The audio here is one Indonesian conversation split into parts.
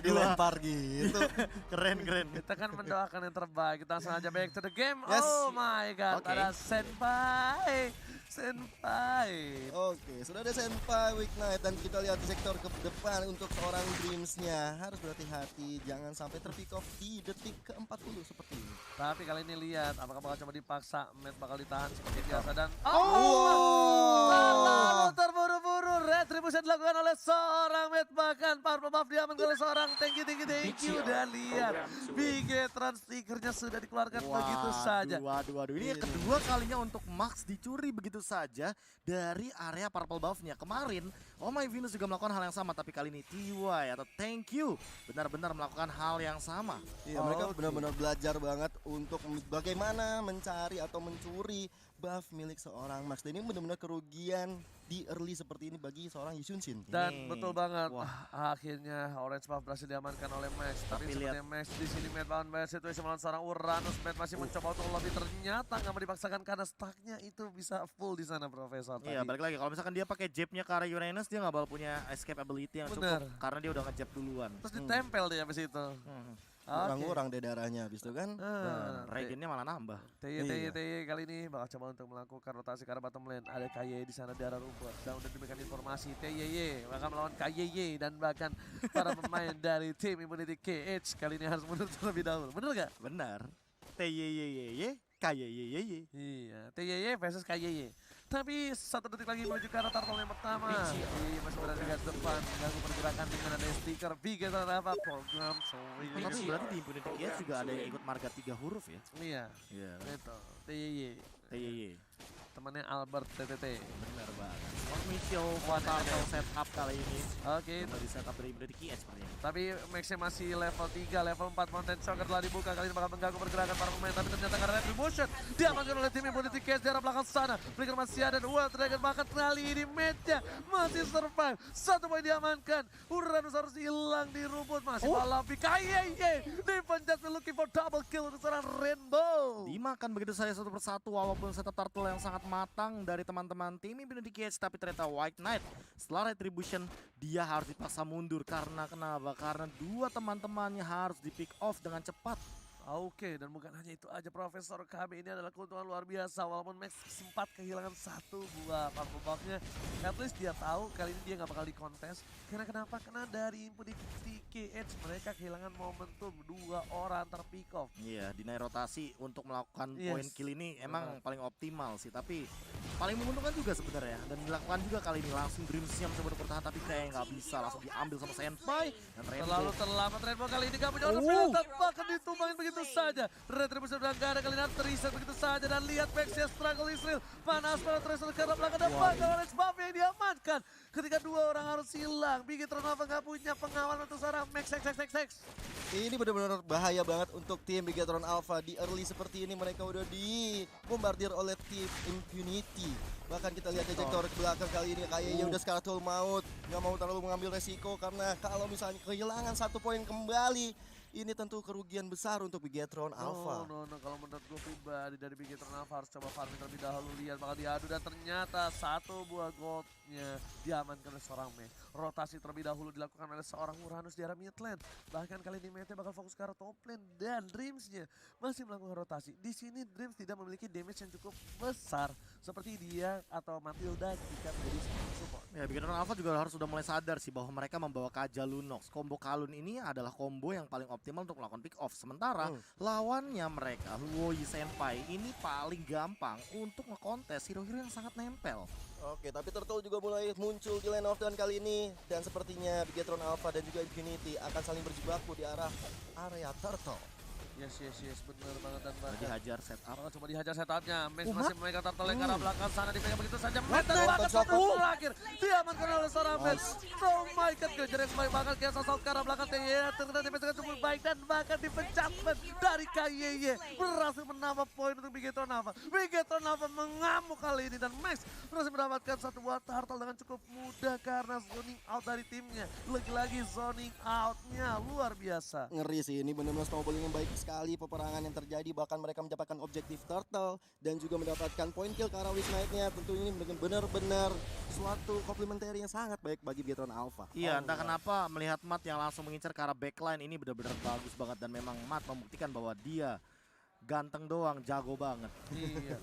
dilempar gitu. Keren. Kita kan mendoakan yang terbaik. Kita langsung aja back to the game. Yes. Oh my god, Oke. ada Senpai. Oke, sudah ada Senpai Week Night dan kita lihat di sektor ke depan untuk seorang Dreams-nya. Harus berhati-hati, jangan sampai terpick off di detik ke-40 seperti ini. Tapi kali ini lihat apakah bakal coba dipaksa. Matt bakal ditahan seperti biasa dan terlalu terburu-buru. Retribution dilakukan oleh seorang Matt, bahkan Purple Buff diamankan oleh seorang thank you. Dan lihat Bigetron stikernya sudah dikeluarkan begitu saja. Waduh. Ini yang kedua kalinya untuk Max dicuri begitu saja dari area Purple Buff-nya. Kemarin, Oh My Venus juga melakukan hal yang sama, tapi kali ini TY atau Thank You benar-benar melakukan hal yang sama. Iya, mereka benar-benar belajar banget untuk bagaimana mencari atau mencuri buff milik seorang Max. Dan ini benar-benar kerugian di early seperti ini bagi seorang Yusunshin. Dan betul banget, Wah. akhirnya Orange Buff berhasil diamankan oleh Max. Tapi Tapi sepertinya Max di sini Matt lawan Max situasi melawan seorang Uranus. Matt masih mencoba untuk lebih, ternyata nggak mau dipaksakan karena stacknya itu bisa full di sana Profesor. Iya, balik lagi. Kalau misalkan dia pakai jabnya ke arah Uranus, dia nggak bakal punya escape ability yang Bener. cukup karena dia udah ngejab duluan. Terus ditempel dia habis itu. Kurang-kurang deh darahnya habis itu kan. Regennya malah nambah. TY kali ini bakal coba untuk melakukan rotasi ke arah bottom lane. Ada KYY di sana, darah rumput. Dan udah diberikan informasi TY bakal melawan KYY dan bahkan para pemain dari tim Immunity KH kali ini harus mundur terlebih dahulu. Bener gak? Benar. TYYYY, KYYYY. Iya, TYY versus KYY. Tapi 1 detik lagi menuju ke arah turtle yang pertama. Masih berada di garis depan, mengganggu pergerakan dengan ada stiker Bigetron apa program. Tapi berarti di Impunity Kids juga ada yang ikut marga 3 huruf ya? Iya, Iya. itu TYY. TYY. Temannya Albert TTT. Benar banget. Official Turtle setup kali ini. Oke, Dari setup dari Impunity Kids sepertinya. tapi Max-nya masih level 3, level 4 Mountain Shocker telah dibuka. Kali ini bakal mengganggu pergerakan para pemain, tapi ternyata karena Retribution diamankan oleh tim Impunity Case di arah belakang sana. Flicker masih ada, Wild Dragon bahkan kali ini match-nya masih survive. 1 poin diamankan, Uranus harus hilang di rumput. Masih Malapi, KYY dipencet looking for double kill untuk seorang Rainbow. Dimakan begitu saja satu persatu walaupun setup turtle yang sangat matang dari teman-teman tim Impunity Kids, tapi ternyata White Knight setelah Retribution dia harus dipaksa mundur karena kenapa? Karena dua teman-temannya harus di pick off dengan cepat. Oke, dan bukan hanya itu aja Profesor KB, ini adalah keuntungan luar biasa. Walaupun Max sempat kehilangan 1 buah purple buff-nya, at least dia tahu kali ini dia nggak bakal dikontes. Karena kenapa? Karena dari Impunity KH mereka kehilangan momentum 2 orang terpick off. Iya, dinaik rotasi untuk melakukan Yes. poin kill ini emang paling optimal sih, tapi paling menguntungkan juga sebenarnya. Dan dilakukan juga kali ini langsung Dreams-nya mencoba untuk bertahan, tapi kayak nggak bisa, langsung diambil sama Senpai. Dan Terlalu terlambat Rainbow kali ini gak punya orang bahkan ditumbangin begitu saja. Retribution udah gak ada, kali ini terreset begitu saja. Dan lihat Max-nya struggle Israel, panas banget terreset ke arah belakang dan bahkan Orange Buff yang diamankan. Ketika 2 orang harus hilang, Bigetron apa gak punya pengawal untuk seorang Max. Ini benar-benar bahaya banget untuk tim Bigetron Alpha. Di early seperti ini mereka udah dibombardir oleh tim Impunity. Bahkan kita lihat ejector ke belakang kali ini kayaknya udah Scarlet Maut. Nggak mau terlalu mengambil resiko karena kalau misalnya kehilangan 1 poin kembali, ini tentu kerugian besar untuk Bigetron Alpha. No, kalau menurut gue pribadi dari Bigetron Alpha harus coba farming terlebih dahulu. Lihat bakal diadu dan ternyata 1 buah goldnya diamankan oleh seorang Max. Rotasi terlebih dahulu dilakukan oleh seorang Uranus di arah mid lane. Bahkan kali ini Mete bakal fokus ke arah top lane dan Dreams-nya masih melakukan rotasi. Di sini Dreams tidak memiliki damage yang cukup besar seperti dia atau Matilda jika menjadi support. Ya, Bigetron Alpha juga harus sudah mulai sadar sih bahwa mereka membawa Kaja Lunox. Combo Kalun ini adalah combo yang paling optimal untuk melakukan pick off. Sementara lawannya mereka, Luoyi Senpai, ini paling gampang untuk ngekontes hero-hero yang sangat nempel. Oke, tapi Turtle juga mulai muncul di lane of dan kali ini. Dan sepertinya Bigetron Alpha dan juga Impunity akan saling berjibaku di arah area Turtle. Yes, bener banget dan bahkan Dihajar setup. bakal coba dihajar setupnya. Max Umat? masih memegang turtle ke arah belakang sana, dipegang begitu saja. Max dan What? bahkan Shot. satu terakhir diamankan oleh seorang Max. Oh my god, kejar yang baik banget kayak sosok ke arah belakang TY. Ternyata dipegang cukup baik dan bahkan dipencatment dari KYY. Berhasil menambah poin untuk Bigetron Alpha. Bigetron Alpha mengamuk kali ini dan Max berhasil mendapatkan 1 buah turtle dengan cukup mudah karena zoning out dari timnya. Lagi-lagi zoning outnya luar biasa. Ngeri sih, ini benar-benar snowballing yang baik sekali sekali peperangan yang terjadi, bahkan mereka mendapatkan objektif turtle dan juga mendapatkan point kill ke arah Witch Knight-nya. Tentu ini benar-benar suatu komplementari yang sangat baik bagi Bigetron Alpha. Iya, entah kenapa melihat Matt yang langsung mengincar ke arah backline ini benar-benar bagus banget, dan memang Matt membuktikan bahwa dia ganteng doang, jago banget. Iya.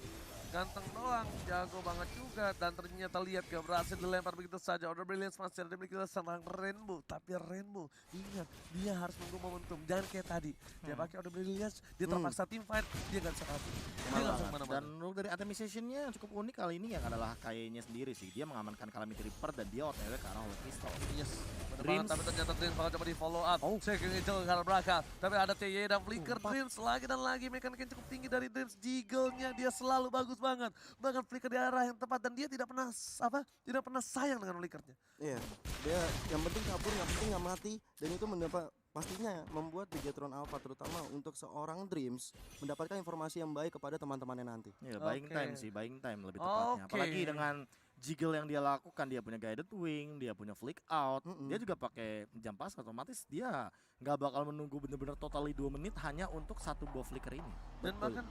Ganteng doang, jago banget juga, dan ternyata lihat gak berhasil dilempar begitu saja. Order Brilliance masih ada dimiliki oleh serang Rainbow, tapi Rainbow ingat dia harus menunggu momentum, jangan kayak tadi dia pakai Order Brilliance, dia terpaksa team fight, dia gak bisa kabur, dia gak bisa kemana-mana. Dan untuk dari itemization-nya yang cukup unik kali ini yang adalah kayaknya sendiri sih, dia mengamankan Calamity Reaper dan dia OTW ke arah Hollow Pistol. Yes, bener Dreams. banget, tapi ternyata Dreams bakal coba di follow up. Checking itu ke arah belakang, tapi ada TY dan Flicker. Dreams lagi dan lagi, mekanik yang cukup tinggi dari Dreams. Jiggle-nya dia selalu bagus banget, bahkan Flicker di arah yang tepat, dan dia tidak pernah tidak pernah sayang dengan Flickernya. Iya, dia yang penting kabur, yang penting nggak mati, dan itu pastinya membuat Bigetron Alpha terutama untuk seorang Dreams mendapatkan informasi yang baik kepada teman-temannya nanti. Iya, buying Oke. time sih, buying time lebih tepatnya. Oke. Apalagi dengan jiggle yang dia lakukan, dia punya guided wing, dia punya flick out, dia juga pakai jam pas, otomatis dia nggak bakal menunggu bener-bener totally 2 menit hanya untuk satu buah flicker ini. Dan bahkan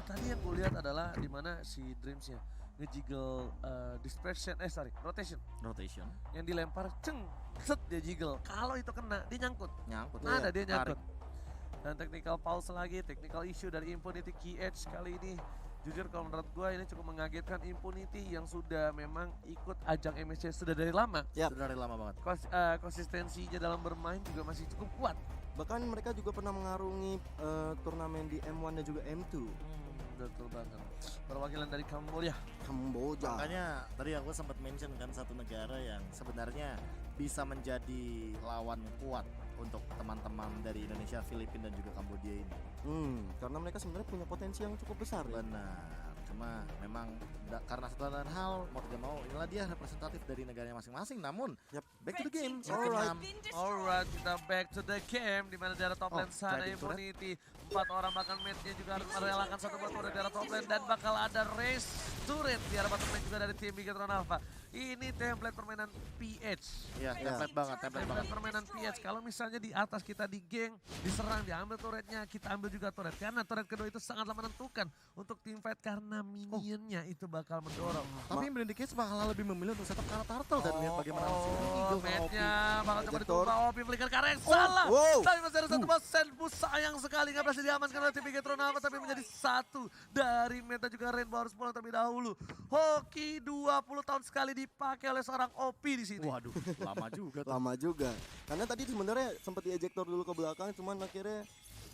tadi yang gue lihat adalah di mana si Dreams-nya ngejiggle rotation Rotation, yang dilempar set dia jiggle. Kalau itu kena dia nyangkut. nyangkut. Ada dia tarik. nyangkut. Dan technical pause lagi, technical issue dari Impunity Key Edge kali ini. Jujur kalau menurut gue ini cukup mengagetkan. Impunity yang sudah memang ikut ajang MSC sudah dari lama. Yap. Sudah dari lama banget. Konsistensinya dalam bermain juga masih cukup kuat. Bahkan mereka juga pernah mengarungi turnamen di M1 dan juga M2. Betul banget. Perwakilan dari Kamboja. Kamboja. Makanya tadi aku sempat mention kan satu negara yang sebenarnya bisa menjadi lawan kuat untuk teman-teman dari Indonesia, Filipina dan juga Kamboja ini. Karena mereka sebenarnya punya potensi yang cukup besar. Ya? Benar. Cuma memang karena satu dan hal mau tidak mau inilah dia representatif dari negaranya masing-masing. Namun back to the game. Alright, kita back to the game di mana di arah top lane sana diving turret. Impunity 4 orang, bahkan mate-nya juga harus merelakan satu buah turret di arah top lane, dan bakal ada race turret di arah bottom lane juga dari tim Bigetron Alpha. Ini template permainan PH. Iya, template banget, template banget. Template permainan PH. Kalau misalnya di atas kita di geng, diserang, diambil turretnya, kita ambil juga turret. Karena turret kedua itu sangatlah menentukan untuk tim fight karena minionnya itu bakal mendorong. Tapi Blended Case bakal lebih memilih untuk setup ke arah turtle dan lihat bagaimana hasil Eagle Mate-nya bakal coba Vector. ditumpah Opi, Flicker karena yang salah. Wow. Tapi masih ada satu buah Senpu, sayang sekali nggak berhasil diamankan oleh tim Bigetron Alpha, tapi menjadi satu dari meta juga Rainbow harus pulang terlebih dahulu. Hoki 20 tahun sekali dipakai oleh seorang Opi di sini. Waduh, lama juga tuh. Lama juga. Karena tadi sebenarnya sempat diejektor dulu ke belakang, cuman akhirnya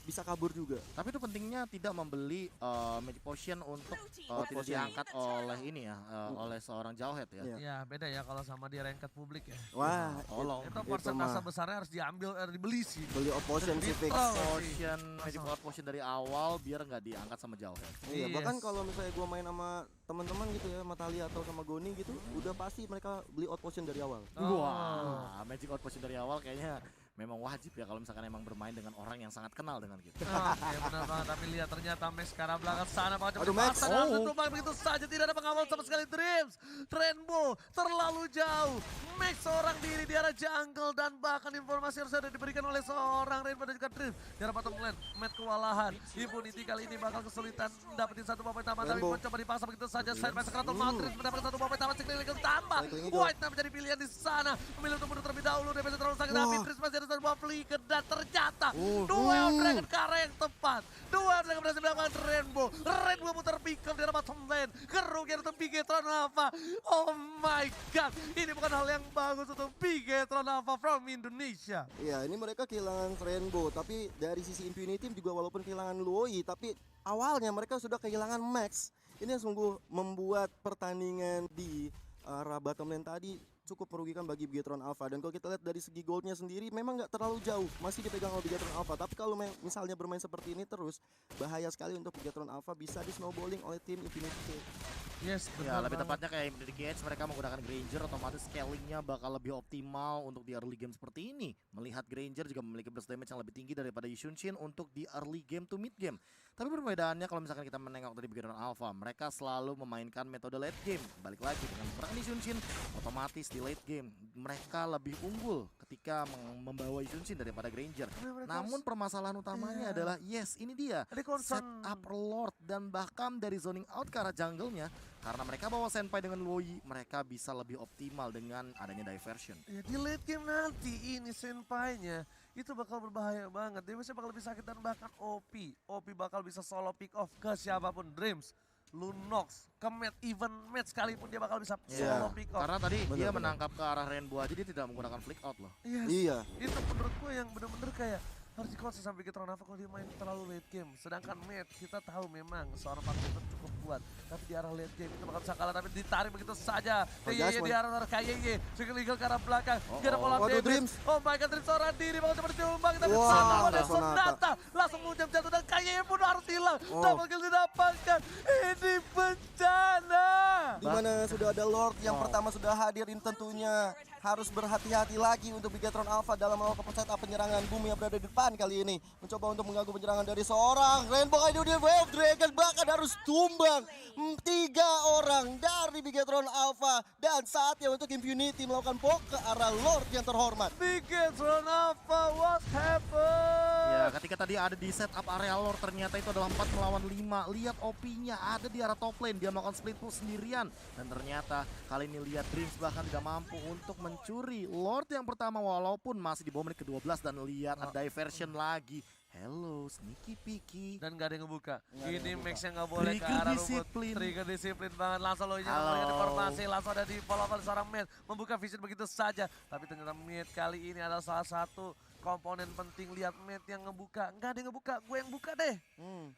bisa kabur juga. Tapi itu pentingnya tidak membeli Magic Potion untuk tidak Potion. diangkat oleh ini ya, oleh seorang Jawhead ya. Iya. Ya beda ya kalau sama di ranked publik ya. Wah, Tolong. Itu persentase besarnya harus diambil, dibeli sih. beli opposition sih fix. Potion, Magic Potion dari awal biar nggak diangkat sama Jawhead. Iya, Yes. bahkan kalau misalnya gue main sama teman-teman gitu ya, sama Talia atau sama Goni gitu, udah pasti mereka beli out potion dari awal. Wah, Magic Potion dari awal kayaknya memang wajib ya kalau misalkan emang bermain dengan orang yang sangat kenal dengan kita. Oke, benar banget. Tapi lihat ternyata Max ke arah belakang sana bakal coba Aduh, Max. dipasang langsung tumbang begitu saja, tidak ada pengawal sama sekali. Dreams, Rainbow terlalu jauh. Max seorang diri di arah jungle, dan bahkan informasi harus ada diberikan oleh seorang Rainbow dan juga Dreams di arah bottom lane. Matt kewalahan. Impunity kali ini bakal kesulitan dapetin satu buah poin tambah, tapi Rainbow. coba dipaksa begitu saja. Side by Secretor Matrix mendapatkan satu buah poin tambah, Cycling Legal tambah. Cycling Eagle. White menjadi pilihan di sana, memilih untuk mundur terlebih dahulu. Dia terlalu sakit, tapi Dreams masih ada satu buah flicker, dan ternyata duel Dragon ke arah yang tepat. Duel Dragon berhasil melakukan Rainbow. Rainbow muter pick up di arah bottom lane. Kerugian untuk Bigetron Alpha. Oh my god, ini bukan hal yang bagus untuk Bigetron Alpha from Indonesia. Iya, ini mereka kehilangan Rainbow, tapi dari sisi Impunity juga walaupun kehilangan Luoi, tapi awalnya mereka sudah kehilangan Max. Ini yang sungguh membuat pertandingan di arah bottom lane tadi cukup merugikan bagi Bigetron Alpha. Dan kalau kita lihat dari segi goldnya sendiri memang nggak terlalu jauh, masih dipegang oleh Bigetron Alpha. Tapi kalau misalnya bermain seperti ini terus, bahaya sekali untuk Bigetron Alpha, bisa di snowballing oleh tim Infinity. Yes, Ya, benar lebih banget. tepatnya kayak Infinity Edge mereka menggunakan Granger, otomatis scalingnya bakal lebih optimal untuk di early game seperti ini. Melihat Granger juga memiliki burst damage yang lebih tinggi daripada Yushunshin untuk di early game to mid game. Tapi perbedaannya kalau misalkan kita menengok dari Beginner Alpha, mereka selalu memainkan metode late game. Balik lagi dengan menggunakan Yushunshin, otomatis di late game mereka lebih unggul ketika membawa Yushunshin daripada Granger. Mereka Namun permasalahan utamanya Iya. adalah, yes ini dia, Ada concern. setup Lord dan bahkan dari zoning out ke arah jungle-nya. Karena mereka bawa Senpai dengan Luoyi, mereka bisa lebih optimal dengan adanya diversion. Ya, di late game nanti ini senpai-nya itu bakal berbahaya banget. Dia bakal lebih sakit dan bahkan OP bakal bisa solo pick off ke siapapun. Dreams, Lunox, ke event match sekalipun dia bakal bisa Iya. solo pick off. Karena tadi dia Benar-benar. menangkap ke arah Rainbow aja, dia tidak menggunakan flick out loh. Yes. Iya. Itu menurut gue yang bener-bener kayak harus dikonsisten sampai Beginner Alpha kalau dia main terlalu late game. Sedangkan Matt kita tahu memang seorang Patriot cukup kuat. Tapi di arah late game itu bakal bisa kalah, tapi ditarik begitu saja. Jasmine. Di arah KYY, single eagle ke arah belakang. Gak ada pola Waduh, damage. Dreams. Oh my god, Dreams seorang diri bakal coba ditimbang. Tapi Wah, satu ada Sonata. Sonata. Langsung mengucap jatuh dan KYY pun harus hilang. Oh. Double kill didapatkan. Ini bencana. Di mana sudah ada Lord yang pertama sudah hadir, ini tentunya harus berhati-hati lagi untuk Bigetron Alpha dalam melakukan setup penyerangan. Bumi yang berada di depan kali ini mencoba untuk mengganggu penyerangan dari seorang Rainbow Idol Wave Dragon, bahkan harus tumbang 3 orang dari Bigetron Alpha. Dan saatnya untuk Infinity melakukan poke ke arah Lord yang terhormat. Bigetron Alpha, what happened? Ya, ketika tadi ada di setup area Lord, ternyata itu adalah 4 melawan 5. Lihat OP-nya ada di arah top lane, dia melakukan split push sendirian. Dan ternyata kali ini lihat Dreams bahkan tidak mampu untuk mencuri Lord yang pertama walaupun masih di bawah menit ke-12. Dan lihat ada diversion lagi. Hello, sneaky peaky. Dan gak ada yang ngebuka. Nggak ada Ini yang Max yang gak boleh ke Trigger arah rumput. disiplin. Trigger disiplin banget. Langsung lo Halo. memberikan informasi. Langsung ada di follow oleh seorang Matt. Membuka vision begitu saja. Tapi ternyata Matt kali ini adalah salah satu komponen penting. Lihat Matt yang ngebuka. Nggak ada yang ngebuka. Gue yang buka deh.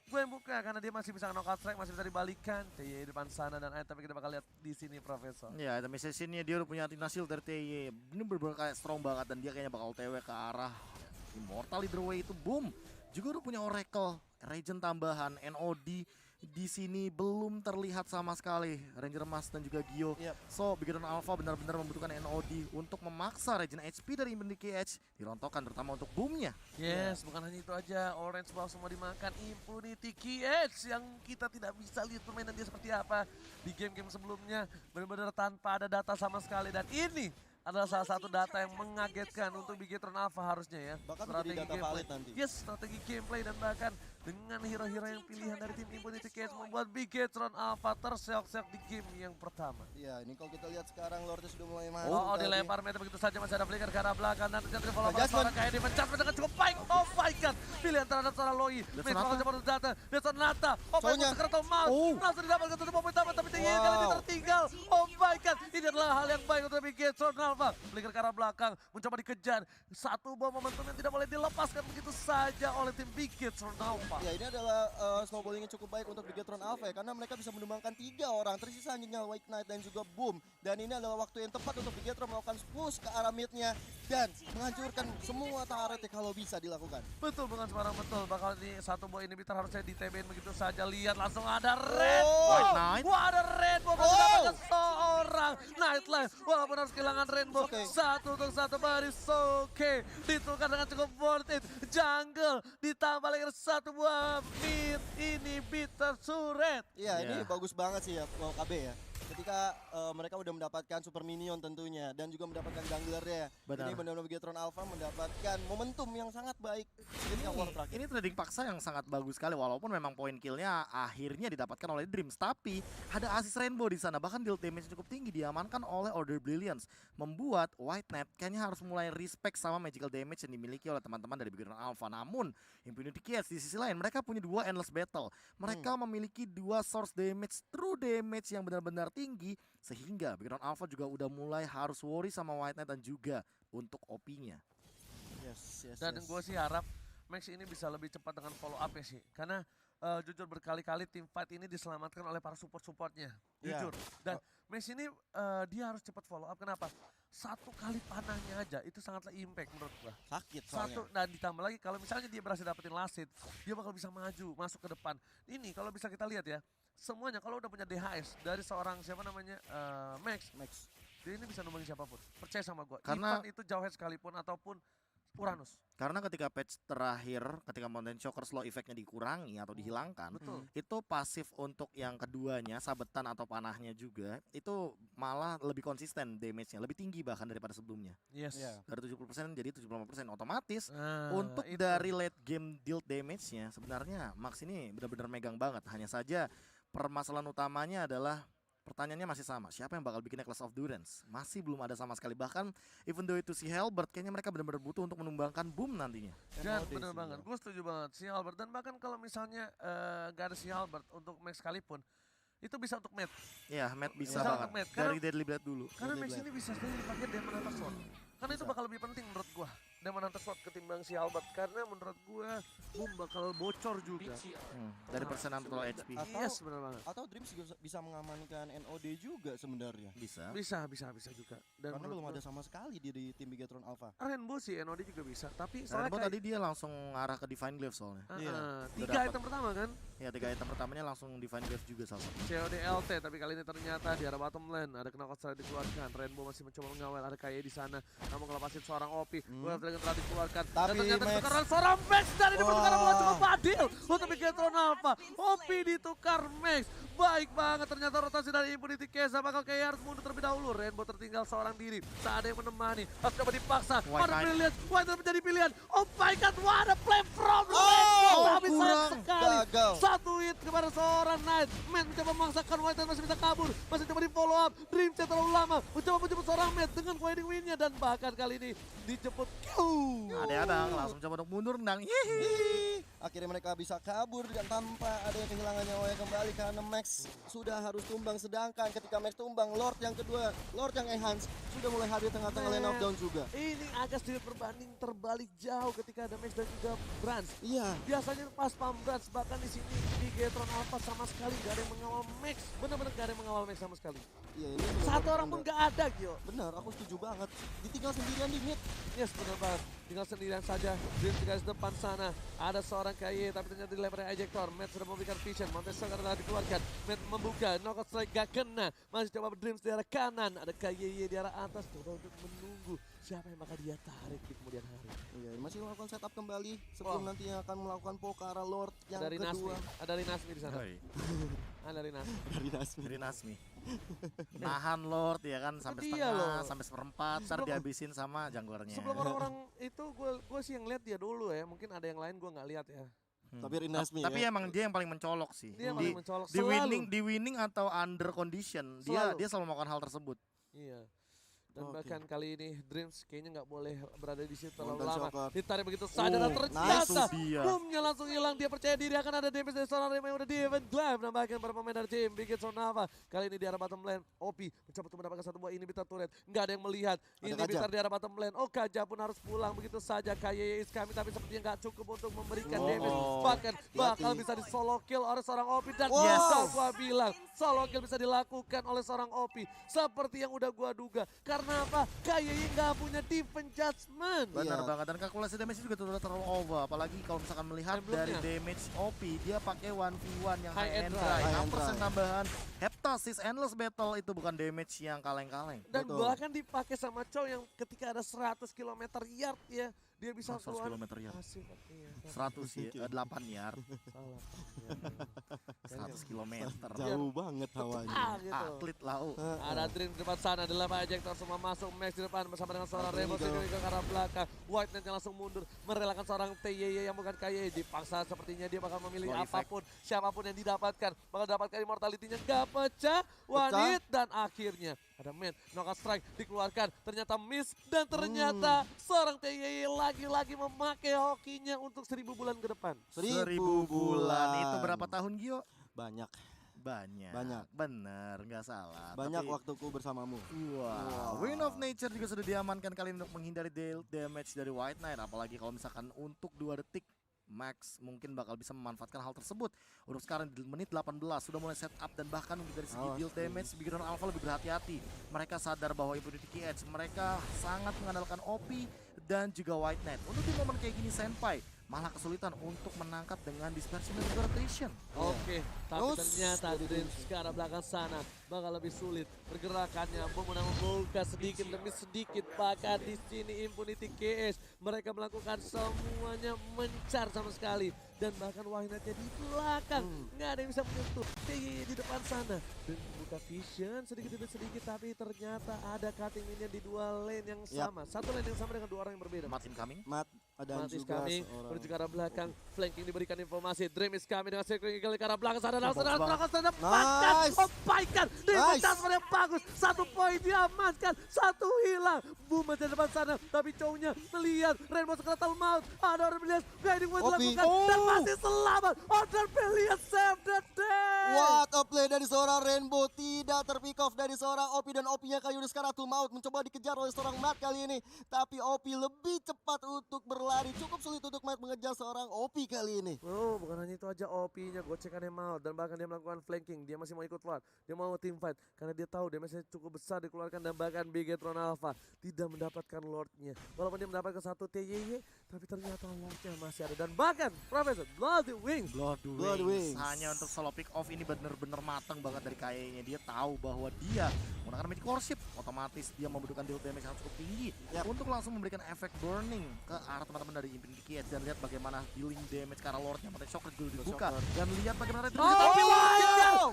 Gue yang buka karena dia masih bisa knockout strike. Masih bisa dibalikan. TY di depan sana dan tapi kita bakal lihat di sini Profesor. Ya, item assassin-nya dia udah punya Tina Shield dari TY. Ini bener-bener kayak strong banget dan dia kayaknya bakal TW ke arah Immortal Either Way itu. Boom. Juga udah punya Oracle, Regen tambahan, NOD di sini belum terlihat sama sekali. Ranger Emas dan juga Gio. Yep. So, Bigetron Alpha benar-benar membutuhkan NOD untuk memaksa Regen HP dari Infinity Edge dirontokkan terutama untuk boomnya. Yes, bukan hanya itu aja. Orange ball semua dimakan. Impunity KH yang kita tidak bisa lihat permainan dia seperti apa di game-game sebelumnya. Benar-benar tanpa ada data sama sekali. Dan ini adalah salah satu data yang mengagetkan untuk Bigetron Alpha harusnya ya. Bahkan menjadi data valid nanti. Yes, strategi gameplay dan bahkan dengan hero-hero yang pilihan dari tim Impunity KH membuat Bigetron Alpha terseok-seok di game yang pertama. Ya, ini kalau kita lihat sekarang Lordnya sudah mulai masuk. Oh, tadi. dilempar meter begitu saja, masih ada flicker ke arah belakang dan ternyata di follow Jasmine. seorang kayak dipencet dengan cukup baik. Oh my god, pilihan terhadap seorang Loi. Max Sonata. bakal coba datang, dan Sonata. Oh my Cowoknya. god, Turtle Mouse. Oh. Langsung didapatkan tutup momen utama tapi TY Wow. kali ini tertinggal. Oh my god, ini adalah hal yang baik untuk Bigetron Alpha. Flicker ke arah belakang, mencoba dikejar. Satu bom momentum yang tidak boleh dilepaskan begitu saja oleh tim Bigetron Alpha. Ya, ini adalah snowballingnya cukup baik untuk Bigetron Alpha ya, karena mereka bisa menumbangkan 3 orang, tersisa hanya White Knight dan juga Boom. Dan ini adalah waktu yang tepat untuk Bigetron melakukan push ke arah midnya dan menghancurkan semua turret kalau bisa dilakukan. Betul, bukan sembarang betul. Bakal di satu buah inhibitor harusnya di TB-in begitu saja. Lihat langsung ada red. White Knight. Wah, ada rainbow. Masih dapatkan seorang Nightlife. Walaupun harus kehilangan rainbow. Oke. Satu untuk satu baris. Oke. Ditukar dengan cukup worth it. Jungle. Ditambah lagi satu buah mid inhibitor turret. Iya, ini Iya. bagus banget sih ya KB ya. Ketika mereka udah mendapatkan super minion tentunya dan juga mendapatkan junglernya. Benar. Ini benar-benar Bigetron Alpha mendapatkan momentum yang sangat baik ketika war terakhir. Ini trading paksa yang sangat bagus sekali walaupun memang poin killnya akhirnya didapatkan oleh Dreams, tapi ada assist Rainbow di sana, bahkan deal damage cukup tinggi diamankan oleh Order Brilliance, membuat White Knight kayaknya harus mulai respect sama magical damage yang dimiliki oleh teman-teman dari Bigetron Alpha. Namun Impunity KH di sisi lain mereka punya 2 endless battle, mereka memiliki 2 source damage, true damage yang benar-benar tinggi, sehingga Bigetron Alpha juga udah mulai harus worry sama White Knight dan juga untuk OP-nya. Yes. Dan gue sih harap Max ini bisa lebih cepat dengan follow up ya sih. Karena jujur berkali-kali tim fight ini diselamatkan oleh para support-supportnya. Iya. Jujur. Dan Max ini dia harus cepat follow up. Kenapa? Satu kali panahnya aja itu sangatlah impact menurut gua. Sakit soalnya. Satu, dan ditambah lagi kalau misalnya dia berhasil dapetin last hit, dia bakal bisa maju, masuk ke depan. Ini kalau bisa kita lihat ya, semuanya kalau udah punya DHS dari seorang siapa namanya Max, Max. dia ini bisa numbangin siapapun. Percaya sama gue. Karena- Even itu Jawhead sekalipun ataupun Uranus. Karena ketika patch terakhir, ketika Mountain Shocker slow effect-nya dikurangi atau dihilangkan, Betul. itu pasif untuk yang keduanya, sabetan atau panahnya juga, itu malah lebih konsisten damage-nya, lebih tinggi bahkan daripada sebelumnya. Yes. Iya. Dari 70% jadi 75%. Otomatis Nah, untuk itu. dari late game deal damage-nya sebenarnya Max ini benar-benar megang banget. Hanya saja permasalahan utamanya adalah pertanyaannya masih sama. Siapa yang bakal bikin Necklace of Durance? Masih belum ada sama sekali. Bahkan even though itu si Halberd, kayaknya mereka benar-benar butuh untuk menumbangkan Boom nantinya. Dan MOD bener sih, banget, ya. gue setuju banget si Albert. Dan bahkan kalau misalnya gak ada si Albert untuk Max sekalipun, itu bisa untuk Matt. Ya, Matt bisa Bisa banget. untuk Matt, Dari Deadly Blade dulu. Karena Deadly Max Blade. ini bisa sendiri dipakai Demon Hunter Sword. Karena itu Bisa. bakal lebih penting menurut gua, Demon Hunter Sword ketimbang si Albert. Karena menurut gua Boom bakal bocor juga. Dari persenan total HP. Atau- Yes, bener banget. Atau Dreams juga bisa mengamankan NOD juga sebenarnya. Bisa. Bisa juga. Dan Karena menurut belum ada gua, sama sekali di tim Bigatron Alpha. Rainbow sih NOD juga bisa. Tapi Rainbow soalnya kayak, tadi dia langsung ngarah ke Divine Glaive soalnya. Iya. tiga Udah item pertama kan, Ya, 3 item pertamanya langsung Divine Glaive juga salah satu. COD LT, tapi kali ini ternyata di arah bottom lane ada knockout strike dikeluarkan. Rainbow masih mencoba mengawal, ada KAY di sana, namun ngelepasin seorang OP. Wave Dragon telah dikeluarkan. Tapi Dan ternyata Max- ditukar oleh seorang Max dan ini pertukaran bola Wah. cukup adil untuk Bigatron Alpha. OP ditukar Max. Baik banget ternyata rotasi dari Impunity Keza, bakal KAY harus mundur terlebih dahulu. Rainbow tertinggal seorang diri, tak ada yang menemani. Harus coba dipaksa. White Ada Knight. brilliant, White Knight menjadi pilihan. Oh my god, what a play from Oh, Rainbow. Tapi sayang kurang. sekali. Gagal. Satu hit kepada seorang Knight. Matt mencoba memaksakan White Knight masih bisa kabur. Masih coba di follow up. Dream Chat terlalu lama. Mencoba menjemput seorang Matt dengan wedding win-nya. Dan bahkan kali ini dijemput. Ada langsung coba untuk mundur nendang. Hihi. Ih, akhirnya mereka bisa kabur dan tanpa ada yang kehilangan nyawanya kembali karena Max sudah harus tumbang. Sedangkan ketika Max tumbang, Lord yang kedua, Lord yang enhance sudah mulai hadir tengah-tengah lane of down juga. Ini agak sedikit berbanding terbalik jauh ketika ada Max dan juga Brans. Iya, Biasanya pas pam Brans, bahkan di sini di Bigatron Alpha sama sekali gak ada yang mengawal Max. Benar-benar gak ada yang mengawal Max sama sekali. iya ini Satu orang pun gak ada, Gio. benar, aku setuju banget. Ditinggal sendirian di mid. Yes, benar banget. Tinggal sendirian saja. Dream di garis depan sana. Ada seorang KAY, tapi ternyata dilemparin ejector. Matt sudah memberikan vision. Montes Sangar telah dikeluarkan. Matt membuka. Knockout strike gak kena. Masih coba Dreams di arah kanan. Ada KAY di arah atas. Coba untuk menunggu siapa yang bakal dia tarik di kemudian hari. Iya, masih melakukan setup kembali sebelum Wah. nantinya akan melakukan poke ke arah Lord yang Ada Rinasmi. kedua. Ada Rinasmi di sana. Hoi. Ada Rinasmi. Dari Nasmi. Dari Nasmi. Nahan Lord ya kan sampai Iya setengah, loh. sampai seperempat, ntar Sebelum- dihabisin sama jangkornya. Sebelum orang-orang itu gue sih yang lihat dia dulu ya. Mungkin ada yang lain gue nggak lihat ya. Tapi Rinasmi Tapi ya. emang dia yang paling mencolok sih. Dia yang di, paling mencolok di selalu. winning atau under condition, Selalu. dia selalu melakukan hal tersebut. Iya. Dan Oke. bahkan kali ini Dreams kayaknya nggak boleh berada di situ terlalu Mountain lama. Shocker. Ditarik begitu saja dan Oh, ternyata nice. Itu dia. boomnya langsung hilang. Dia percaya diri akan ada damage dari seorang Rema yang udah di event live. Nambahkan para pemain dari tim Bigatron Alpha. Kali ini di arah bottom lane. OP mencoba untuk mendapatkan satu buah inhibitor turret. Nggak ada yang melihat. Ada Inhibitor Kaja. di arah bottom lane. Oh Kaja pun harus pulang begitu saja. KAY is coming tapi sepertinya nggak cukup untuk memberikan Oh. damage. Bahkan bakal Hati-hati. bisa di solo kill oleh seorang OP. Dan Wow. bisa gua bilang solo kill bisa dilakukan oleh seorang OP. Seperti yang udah gua duga. Karena apa? KAY nggak punya defense judgment. Iya. Benar banget, dan kalkulasi damage juga sudah terlalu over. Apalagi kalau misalkan melihat Sebelumnya. dari damage OP, dia pakai 1v1 yang High high and and dry. dry. High and 6% dry. tambahan. Heptasis Endless Battle itu bukan damage yang kaleng-kaleng. Dan Betul. bahkan dipakai sama Chow yang ketika ada 100 km yard ya, dia bisa 100 keluar. km yard. Hasil, iya, 100 ya, 8 yard, salah. Iya, iya. 100 km. Jauh banget hawanya. Ah, gitu. Atlet lau. Ada Dream di depan sana, ada lempar ejector semua masuk, Max di depan bersama dengan seorang Apa Remo ini, Sino ke arah belakang. White Knight yang langsung mundur, merelakan seorang TYY yang bukan KAY. Dipaksa sepertinya dia bakal memilih Slow effect. apapun, siapapun yang didapatkan. Bakal dapatkan immortality-nya, gak pecah. Wanit dan akhirnya ada Matt, knockout strike dikeluarkan, ternyata miss. Dan ternyata seorang TYY lagi-lagi memakai hokinya untuk 1000 bulan ke depan. 1000 bulan. Itu berapa tahun, Gio? Banyak. Banyak. Banyak. Bener, nggak salah. Banyak Tapi- waktuku bersamamu. Wow. Wind of Nature juga sudah diamankan kali ini untuk menghindari damage dari White Knight. Apalagi kalau misalkan untuk 2 detik Max mungkin bakal bisa memanfaatkan hal tersebut. Untuk sekarang di menit 18 sudah mulai set up, dan bahkan dari segi Awas. deal damage Bigatron Alpha lebih berhati-hati. Mereka sadar bahwa Impunity Edge mereka sangat mengandalkan OP dan juga White Knight. Untuk di momen kayak gini Senpai malah kesulitan untuk menangkap dengan dispersion dan juga rotation. Oke, tapi Terus, ternyata dari Dreams ke arah belakang sana bakal lebih sulit pergerakannya. Memenang membuka sedikit demi sedikit. Bahkan di sini Impunity KS mereka melakukan semuanya mencar sama sekali. Dan bahkan Wahynetnya di belakang, nggak ada yang bisa menyentuh. Di depan sana dan buka vision sedikit demi sedikit, tapi ternyata ada cutting minion di dua lane yang sama. Satu lane yang sama dengan dua orang yang berbeda. Mat incoming. Mat dan Mat is juga coming, seorang menuju ke arah belakang, flanking diberikan informasi, Dream is coming dengan circling ke arah belakang sana, dan Bagus banget. dapatkan, Nice. opaikan, Nice. transfer yang bagus, 1 poin diamankan, 1 hilang, boom di depan sana, tapi cowoknya melihat Rainbow Secretal Maut, ada orang melihat, guiding point Opi. dilakukan, dan masih selamat, Order Billion save the day! What a play dari seorang Rainbow, tidak terpick off dari seorang Opi, dan Opi-nya Kayuda Skaratul Maut mencoba dikejar oleh seorang Mat kali ini. Tapi Opi lebih cepat untuk berlari, cukup sulit untuk Mat mengejar seorang Opi kali ini. Oh, bukan hanya itu aja, OP-nya gocekannya mau, dan bahkan dia melakukan flanking, dia masih mau ikut fight, dia mau team fight karena dia tahu damage-nya cukup besar dikeluarkan, dan bahkan Bigetron Alpha tidak mendapatkan Lord-nya. Walaupun dia mendapatkan 1 TYY, tapi ternyata Lord-nya masih ada, dan bahkan Professor Bloody Wings Blood Wings. Hanya untuk solo pick off ini bener-bener matang banget dari KAY-nya. Dia tahu bahwa dia menggunakan magic warship, otomatis dia membutuhkan deal damage yang cukup tinggi untuk langsung memberikan efek burning ke arah teman-teman dari Infinity KS, dan lihat bagaimana healing damage ke arah Lord-nya. Matanya shocker dulu dibuka, dan lihat bagaimana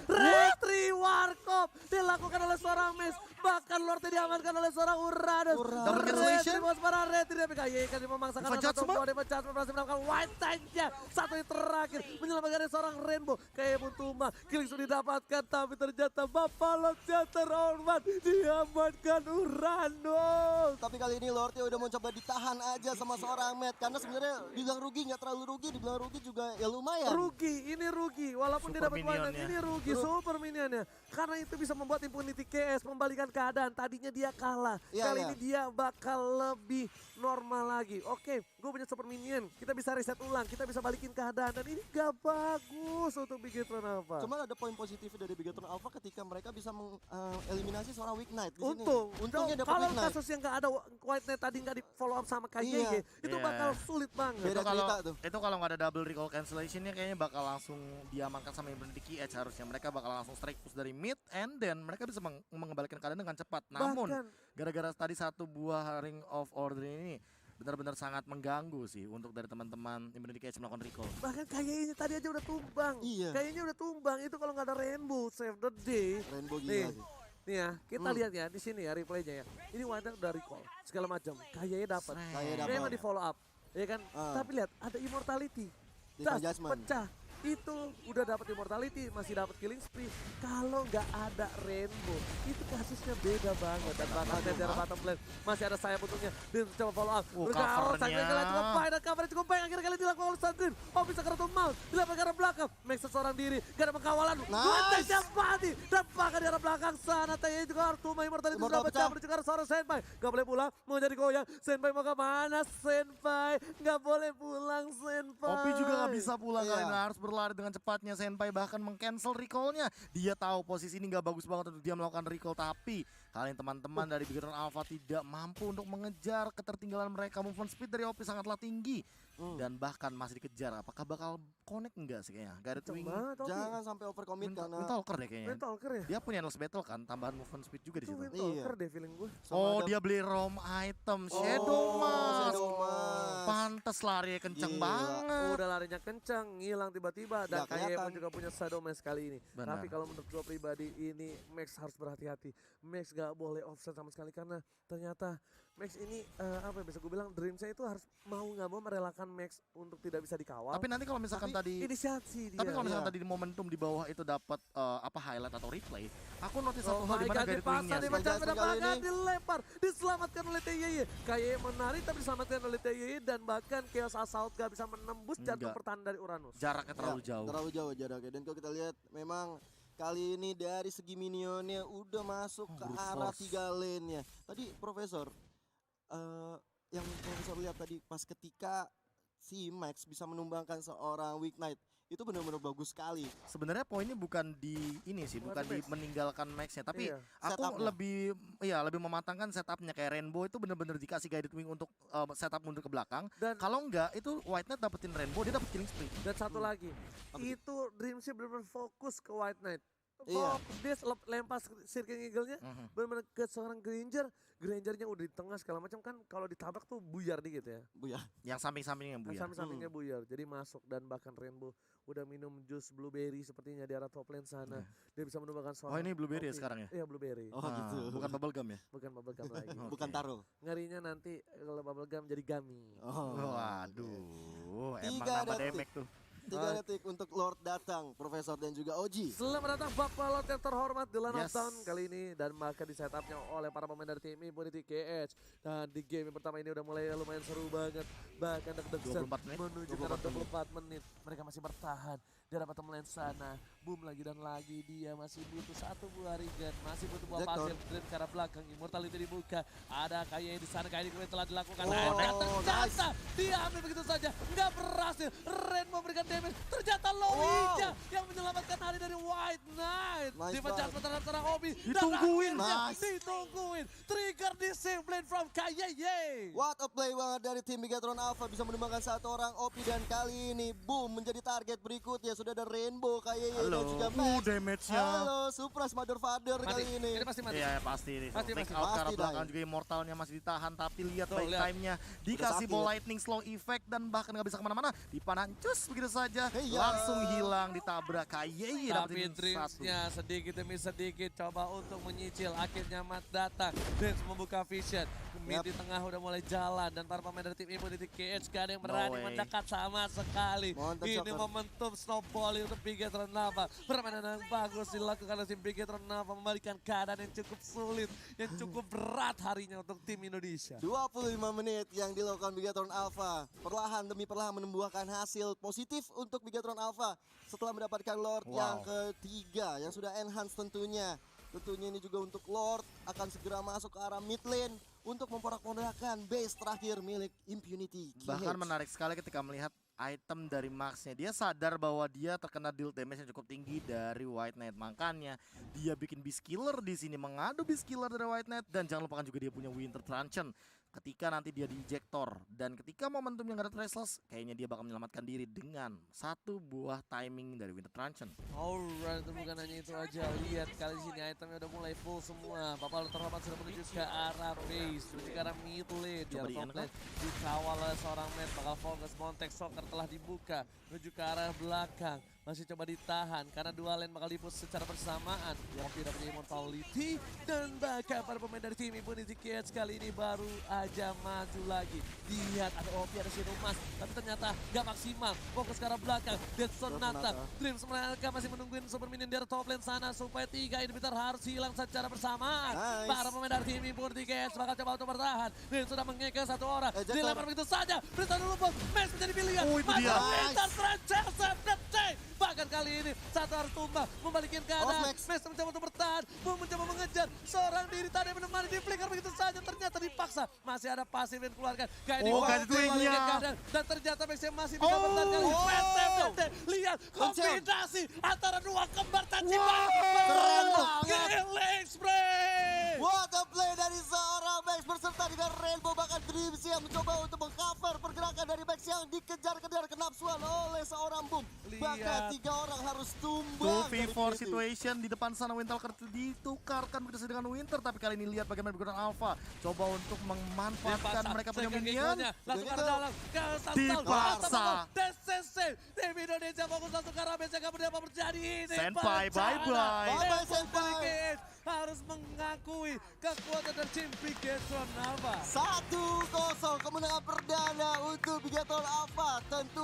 Retri Warkop dilakukan oleh seorang Mes, bahkan Lord diamankan oleh seorang Uranus. Double cancellation. Retri para Retri dari PKY kan memaksakan Diva satu Judgment. poin, Diva Judgment berhasil melakukan white tank-nya. Satu yang terakhir menyelamatkan dari seorang Rainbow. Kayak Buntuma, killing sudah didapatkan, tapi ternyata Buffalo Theater Orman diamankan Uranus. Tapi kali ini Lordnya udah mencoba ditahan aja sama seorang Matt, karena sebenarnya dibilang rugi nggak terlalu rugi, dibilang rugi juga ya lumayan. Rugi, ini rugi. Walaupun dia Super dapat Wayne, minionnya. ini rugi super minionnya. Karena itu bisa membuat Impunity KS membalikan keadaan. Tadinya dia kalah, Iya, kali iya. ini dia bakal lebih normal lagi. Oke, gue punya super minion, kita bisa reset ulang, kita bisa balikin keadaan. Dan ini gak bagus untuk Bigetron Alpha. Cuman ada poin positif dari Bigetron Alpha ketika mereka bisa mengeliminasi seorang Weak Knight di sini. Untungnya dapat kalau Weak Knight. kasus yang gak ada White Knight tadi gak di follow up sama KYG, Iya. itu Iya. bakal sulit banget. Beda cerita tuh. Itu kalau nggak ada double recall cancellationnya kayaknya bakal langsung diamankan sama Infinity Edge. Harusnya mereka bakal langsung strike push dari mid, and then mereka bisa mengembalikan keadaan dengan cepat. Namun Bahkan gara-gara tadi satu buah Ring of Order ini benar-benar sangat mengganggu sih untuk dari teman-teman Infinity Edge melakukan recall. Bahkan kayaknya tadi aja udah tumbang. Iya. Kayaknya udah tumbang. Itu kalau nggak ada Rainbow Save the Day. Rainbow Nih, gila sih. nih ya, kita lihat ya di sini ya replaynya ya. Ini Wanda udah recall segala macam. Kayaknya dapat. Kayaknya dapat. Kayaknya di follow up. Ya kan? Ah. Tapi lihat ada immortality. Diva Das, Judgment. pecah. Itu udah dapat immortality, masih dapat killing spree. Kalau nggak ada Rainbow, itu kasusnya beda banget. Dan bakal dari bottom lane masih ada sayap untungnya. Dan coba follow up. Covernya. Cukup baik, dan covernya cukup baik. Akhirnya kali dilakukan oleh Sandrin. Oh, bisa kartu Mount. Dilakukan ke arah belakang. Max seorang diri. Gak ada pengkawalan. Nice. Nice. Mati. Dan bahkan di arah belakang sana. Tanya juga Artuma immortality Immortal sudah pecah. Menuju ke arah seorang Senpai. Gak boleh pulang. Mau jadi goyang. Senpai mau kemana? Senpai. Gak boleh pulang Senpai. Opi juga nggak bisa pulang kali Iya. ini, harus berlari dengan cepatnya. Senpai bahkan meng-cancel recall-nya. Dia tahu posisi ini nggak bagus banget untuk dia melakukan recall, tapi kalian teman-teman dari Bigetron Alpha tidak mampu untuk mengejar ketertinggalan mereka. Movement speed dari Opi sangatlah tinggi dan bahkan masih dikejar. Apakah bakal connect enggak sih kayaknya? Gak ada twing. Jangan sampai overcommit karena Windtalker deh kayaknya. Windtalker ya? Dia punya endless battle kan, tambahan movement speed juga di Itu situ. Windtalker deh feeling gue. sama Oh, ada- dia beli ROM item Shadow Mask. Shadow Mask. Pantes lari kenceng Gila. banget. Udah larinya kencang, ngilang tiba-tiba, dan Nggak kayaknya kelihatan. juga punya Shadow Mask kali ini. Benar. Tapi kalau menurut gue pribadi ini Max harus berhati-hati. Max gak boleh offset sama sekali karena ternyata Max ini apa ya, bisa gue bilang dreamsnya itu harus mau nggak mau merelakan Max untuk tidak bisa dikawal. Tapi nanti kalau misalkan tadi inisiasi dia. Tapi kalau misalkan Iya. tadi di momentum di bawah itu dapat apa highlight atau replay, aku notice satu Oh hal my di mana god, guide dipaksa wingnya. nih Sebagai macam kali bahkan ini. dilempar, diselamatkan oleh TYY. Kayak menarik tapi diselamatkan oleh TYY, dan bahkan Chaos Assault gak bisa menembus jantung Enggak. pertahanan dari Uranus. Jaraknya terlalu Ya, jauh. Terlalu jauh jaraknya. Dan kalau kita lihat memang kali ini dari segi minionnya udah masuk ke brute arah force. 3 lane-nya. Tadi Profesor yang Profesor lihat tadi pas ketika si Max bisa menumbangkan seorang Weak Knight itu benar-benar bagus sekali. Sebenarnya poinnya bukan di ini sih, bukan di Max. meninggalkan Max-nya, tapi Iya. aku Setupnya. lebih mematangkan setupnya. Kayak Rainbow itu benar-benar dikasih guided wing untuk setup mundur ke belakang. Dan Kalau enggak itu White Knight dapetin Rainbow, dia dapet killing spree. dan satu lagi, Apa tuh? itu Dreamsnya benar-benar fokus ke White Knight. Iya. Fokus, dia lempar Searching Eagle-nya benar-benar ke seorang Grangernya udah di tengah segala macam kan, kalau ditabrak tuh buyar dikit ya. Bu ya. Yang samping-sampingnya yang buyar. Samping-sampingnya buyar, jadi masuk dan bahkan Rainbow udah minum jus blueberry sepertinya di arah top lane sana. Dia bisa menumbangkan Oh ini blueberry ya Oki. sekarang ya? Iya blueberry, Oh gitu. Bukan bubblegum ya? bukan bubblegum lagi. Oke. Bukan taro. Ngerinya nanti kalau bubblegum jadi gummy. Oh. Waduh, emang Tiga nambah detik. damage tuh. 3 detik untuk Lord datang, Profesor dan juga Oji. Selamat datang Bapak Lord yang terhormat di Land of Yes. Town kali ini. Dan maka di setupnya oleh para pemain dari tim Impunity KH. Dan di game yang pertama ini udah mulai lumayan seru banget. Bahkan deg-degan 24 menit. menuju ke 24 menit. Mereka masih bertahan di arah bottom lane sana. Boom lagi dan lagi, dia masih butuh satu buah Regen. Masih butuh buah Jackson. pasir. Dream ke arah belakang, Immortality dibuka. Ada Kaye di sana, Kaye telah dilakukan. Oh, Ternyata diambil begitu saja. Nggak berhasil. Ren memberikan damage. Ternyata Lowinya yang menyelamatkan hari dari White Knight. Nice Dipecat banget. antara Obi. Ditungguin. Nice. Ditungguin. Trigger di save lane from Kaye. What a play banget dari tim Bigatron Alpha, bisa menumbangkan satu orang OP dan kali ini boom menjadi target berikutnya. Sudah ada Rainbow, Kayeye dan Halo, juga Max. damage-nya. Halo, Supras Mother Father kali ini. Ini pasti mati. Iya pasti nih. Pasti, Take pasti. out ke arah Pasti belakang die. juga Immortalnya masih ditahan, tapi lihat Tuh, baik lihat. time-nya dikasih sakit. ball lightning slow effect dan bahkan nggak bisa kemana-mana, dipanancus begitu saja, Heya. langsung hilang, ditabrak Kaye Tapi dapetin satu. Dreamsnya sedikit demi sedikit coba untuk menyicil. Akhirnya Mat datang. Dreams membuka vision. Mid Yap. di tengah udah mulai jalan. Dan para pemain dari tim Impunity KH gak ada yang berani way. mendekat sama sekali. Monster Ini Shocker. momentum snowball untuk Bigatron Alpha. Permainan yang bagus dilakukan oleh tim Bigatron Alpha. Membalikan keadaan yang cukup sulit. Yang cukup berat harinya untuk tim Indonesia. 25 menit yang dilakukan Bigatron Alpha. Perlahan demi perlahan membuahkan hasil positif untuk Bigatron Alpha. Setelah mendapatkan Lord Wow. yang ketiga yang sudah enhance tentunya. Tentunya ini juga untuk Lord akan segera masuk ke arah mid lane untuk memporak-porandakan base terakhir milik Impunity KH. Bahkan menarik sekali ketika melihat item dari Max-nya. Dia sadar bahwa dia terkena deal damage yang cukup tinggi dari White Knight. Makanya dia bikin Beast Killer di sini, mengadu Beast Killer dari White Knight, dan jangan lupakan juga dia punya Winter Truncheon. Ketika nanti dia di ejector dan ketika momentum yang ada Traceless, kayaknya dia bakal menyelamatkan diri dengan satu buah timing dari Winter Truncheon. Alright, itu bukan hanya itu aja. Lihat kali di sini itemnya udah mulai full semua. Bapak terhormat sudah menuju ke arah base, menuju ke arah mid lane. Di Coba arah di top lane dikawal oleh seorang man. Bakal fokus Montek Soccer telah dibuka menuju ke arah belakang. Masih coba ditahan karena dua lane bakal dipush secara bersamaan. Yang tidak punya Immortality dan bahkan para pemain dari tim Impunity KH kali ini baru aja maju lagi. Lihat ada OP, ada Sinumas, tapi ternyata gak maksimal. Fokus ke arah belakang. Dan Sonata, Dreams mereka masih menungguin super minion dari top lane sana supaya 3 inhibitor harus hilang secara bersamaan. Nice. Para pemain dari tim Impunity KH bakal coba untuk bertahan. Dan sudah mengekang satu orang. Ejector. Dilempar begitu saja. Berita dulu pun, Max menjadi pilihan. Oh, itu dia. Winter Truncheon detik. Bahkan kali ini satu harus tumbang, membalikin keadaan. Max. Max mencoba untuk bertahan, mencoba mengejar seorang diri tadi menemani di flicker begitu saja. Ternyata dipaksa, masih ada pasif yang keluarkan. Kayak Oh, guided wing-nya. dan ternyata Max masih bisa bertahan kali ini. PTPT, lihat kombinasi antara dua kembar Tachibana. Keren banget. Killing spree. What a play dari seorang Max berserta dengan Rainbow, bahkan Dreams yang mencoba untuk mengcover pergerakan dari Max yang dikejar-kejar kenapsuan oleh seorang Boom. Bahkan Lihat. 3 orang harus tumbang. dari 2v4 Impunity. situation di depan sana. Wintalker ditukarkan begitu dengan Winter, tapi kali ini lihat bagaimana Bigatron Alpha coba untuk memanfaatkan mereka punya minion. Langsung ke Begitu. dalam. Dipaksa. DCC. Tim Indonesia fokus langsung ke arah BC. Kemudian apa terjadi ini? Senpai, bencana. bye-bye. Bye-bye, Senpai. Sedikit harus mengakui kekuatan dari tim Bigatron Alpha. 1-0 kemenangan perdana untuk Bigatron Alpha. Tentu